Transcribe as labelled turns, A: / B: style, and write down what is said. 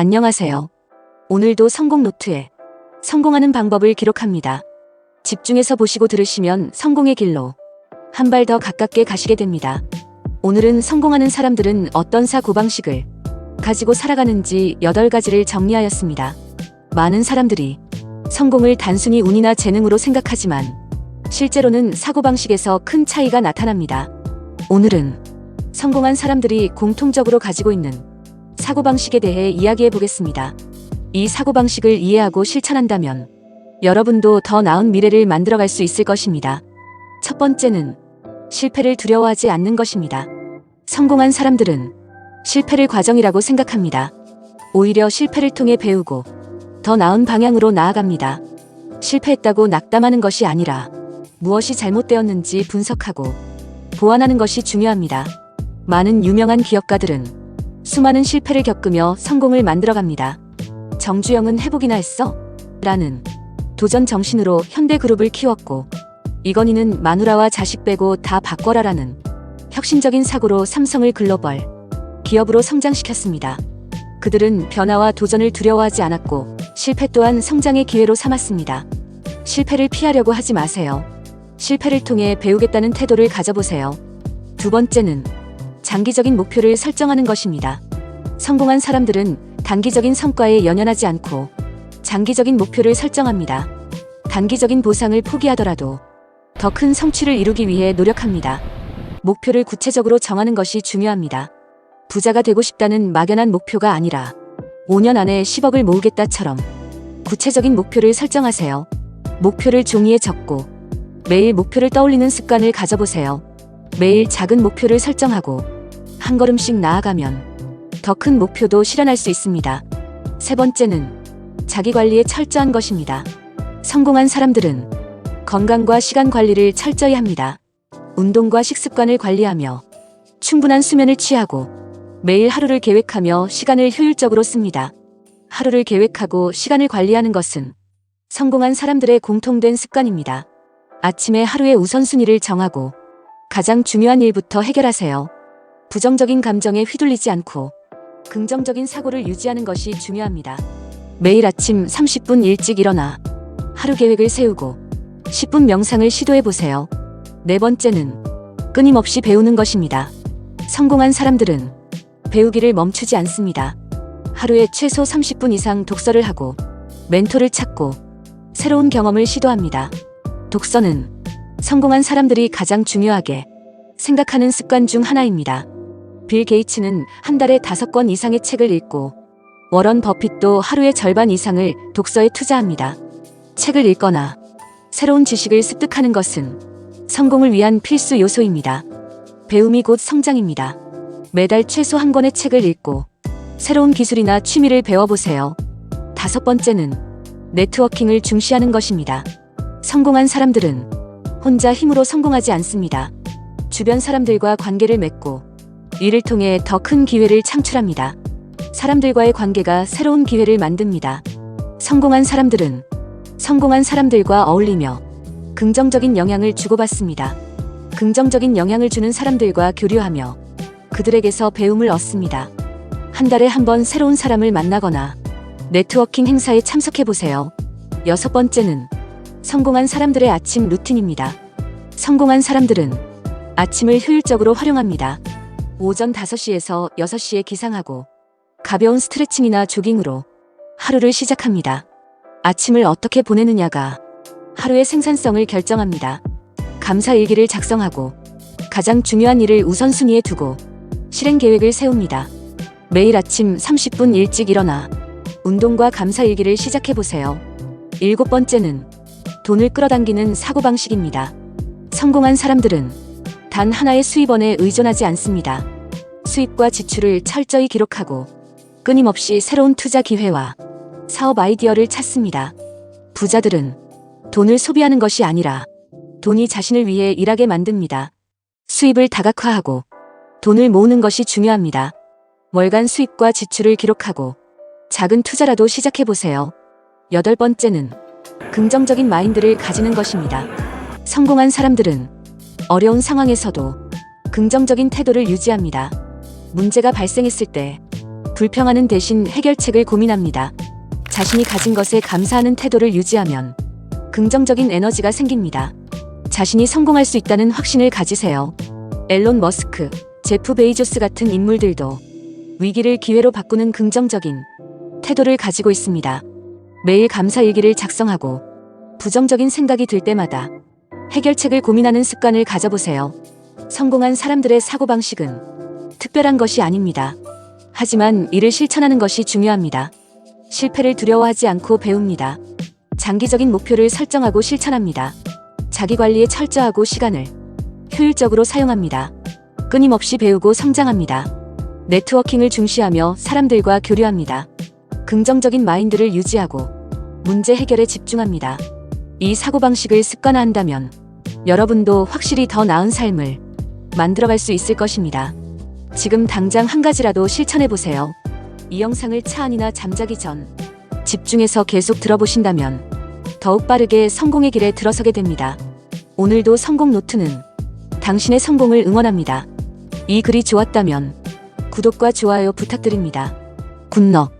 A: 안녕하세요. 오늘도 성공 노트에 성공하는 방법을 기록합니다. 집중해서 보시고 들으시면 성공의 길로 한 발 더 가깝게 가시게 됩니다. 오늘은 성공하는 사람들은 어떤 사고방식을 가지고 살아가는지 8가지를 정리하였습니다. 많은 사람들이 성공을 단순히 운이나 재능으로 생각하지만 실제로는 사고방식에서 큰 차이가 나타납니다. 오늘은 성공한 사람들이 공통적으로 가지고 있는 사고방식에 대해 이야기해 보겠습니다. 이 사고방식을 이해하고 실천한다면 여러분도 더 나은 미래를 만들어갈 수 있을 것입니다. 첫 번째는 실패를 두려워하지 않는 것입니다. 성공한 사람들은 실패를 과정이라고 생각합니다. 오히려 실패를 통해 배우고 더 나은 방향으로 나아갑니다. 실패했다고 낙담하는 것이 아니라 무엇이 잘못되었는지 분석하고 보완하는 것이 중요합니다. 많은 유명한 기업가들은 수많은 실패를 겪으며 성공을 만들어갑니다. 정주영은 해보기나 했어? 라는 도전 정신으로 현대그룹을 키웠고, 이건희는 마누라와 자식 빼고 다 바꿔라 라는 혁신적인 사고로 삼성을 글로벌 기업으로 성장시켰습니다. 그들은 변화와 도전을 두려워하지 않았고 실패 또한 성장의 기회로 삼았습니다. 실패를 피하려고 하지 마세요. 실패를 통해 배우겠다는 태도를 가져보세요. 두 번째는 장기적인 목표를 설정하는 것입니다. 성공한 사람들은 단기적인 성과에 연연하지 않고 장기적인 목표를 설정합니다. 단기적인 보상을 포기하더라도 더 큰 성취를 이루기 위해 노력합니다. 목표를 구체적으로 정하는 것이 중요합니다. 부자가 되고 싶다는 막연한 목표가 아니라 5년 안에 10억을 모으겠다처럼 구체적인 목표를 설정하세요. 목표를 종이에 적고 매일 목표를 떠올리는 습관을 가져보세요. 매일 작은 목표를 설정하고 한 걸음씩 나아가면 더 큰 목표도 실현할 수 있습니다. 세 번째는 자기관리에 철저한 것입니다. 성공한 사람들은 건강과 시간 관리를 철저히 합니다. 운동과 식습관을 관리하며 충분한 수면을 취하고 매일 하루를 계획하며 시간을 효율적으로 씁니다. 하루를 계획하고 시간을 관리하는 것은 성공한 사람들의 공통된 습관입니다. 아침에 하루의 우선순위를 정하고 가장 중요한 일부터 해결하세요. 부정적인 감정에 휘둘리지 않고 긍정적인 사고를 유지하는 것이 중요합니다. 매일 아침 30분 일찍 일어나 하루 계획을 세우고 10분 명상을 시도해 보세요. 네 번째는 끊임없이 배우는 것입니다. 성공한 사람들은 배우기를 멈추지 않습니다. 하루에 최소 30분 이상 독서를 하고 멘토를 찾고 새로운 경험을 시도합니다. 독서는 성공한 사람들이 가장 중요하게 생각하는 습관 중 하나입니다. 빌 게이츠는 한 달에 5권 이상의 책을 읽고 워런 버핏도 하루의 절반 이상을 독서에 투자합니다. 책을 읽거나 새로운 지식을 습득하는 것은 성공을 위한 필수 요소입니다. 배움이 곧 성장입니다. 매달 최소 한 권의 책을 읽고 새로운 기술이나 취미를 배워보세요. 다섯 번째는 네트워킹을 중시하는 것입니다. 성공한 사람들은 혼자 힘으로 성공하지 않습니다. 주변 사람들과 관계를 맺고 이를 통해 더 큰 기회를 창출합니다. 사람들과의 관계가 새로운 기회를 만듭니다. 성공한 사람들은 성공한 사람들과 어울리며 긍정적인 영향을 주고받습니다. 긍정적인 영향을 주는 사람들과 교류하며 그들에게서 배움을 얻습니다. 한 달에 한 번 새로운 사람을 만나거나 네트워킹 행사에 참석해보세요. 여섯 번째는 성공한 사람들의 아침 루틴입니다. 성공한 사람들은 아침을 효율적으로 활용합니다. 오전 5시에서 6시에 기상하고 가벼운 스트레칭이나 조깅으로 하루를 시작합니다. 아침을 어떻게 보내느냐가 하루의 생산성을 결정합니다. 감사 일기를 작성하고 가장 중요한 일을 우선순위에 두고 실행 계획을 세웁니다. 매일 아침 30분 일찍 일어나 운동과 감사 일기를 시작해보세요. 일곱 번째는 돈을 끌어당기는 사고방식입니다. 성공한 사람들은 단 하나의 수입원에 의존하지 않습니다. 수입과 지출을 철저히 기록하고 끊임없이 새로운 투자 기회와 사업 아이디어를 찾습니다. 부자들은 돈을 소비하는 것이 아니라 돈이 자신을 위해 일하게 만듭니다. 수입을 다각화하고 돈을 모으는 것이 중요합니다. 월간 수입과 지출을 기록하고 작은 투자라도 시작해보세요. 여덟 번째는 긍정적인 마인드를 가지는 것입니다. 성공한 사람들은 어려운 상황에서도 긍정적인 태도를 유지합니다. 문제가 발생했을 때 불평하는 대신 해결책을 고민합니다. 자신이 가진 것에 감사하는 태도를 유지하면 긍정적인 에너지가 생깁니다. 자신이 성공할 수 있다는 확신을 가지세요. 앨런 머스크, 제프 베이조스 같은 인물들도 위기를 기회로 바꾸는 긍정적인 태도를 가지고 있습니다. 매일 감사일기를 작성하고 부정적인 생각이 들 때마다 해결책을 고민하는 습관을 가져보세요. 성공한 사람들의 사고방식은 특별한 것이 아닙니다. 하지만 이를 실천하는 것이 중요합니다. 실패를 두려워하지 않고 배웁니다. 장기적인 목표를 설정하고 실천합니다. 자기관리에 철저하고 시간을 효율적으로 사용합니다. 끊임없이 배우고 성장합니다. 네트워킹을 중시하며 사람들과 교류합니다. 긍정적인 마인드를 유지하고 문제 해결에 집중합니다. 이 사고방식을 습관화한다면 여러분도 확실히 더 나은 삶을 만들어갈 수 있을 것입니다. 지금 당장 한 가지라도 실천해보세요. 이 영상을 차 안이나 잠자기 전 집중해서 계속 들어보신다면 더욱 빠르게 성공의 길에 들어서게 됩니다. 오늘도 성공 노트는 당신의 성공을 응원합니다. 이 글이 좋았다면 구독과 좋아요 부탁드립니다. 굿럭.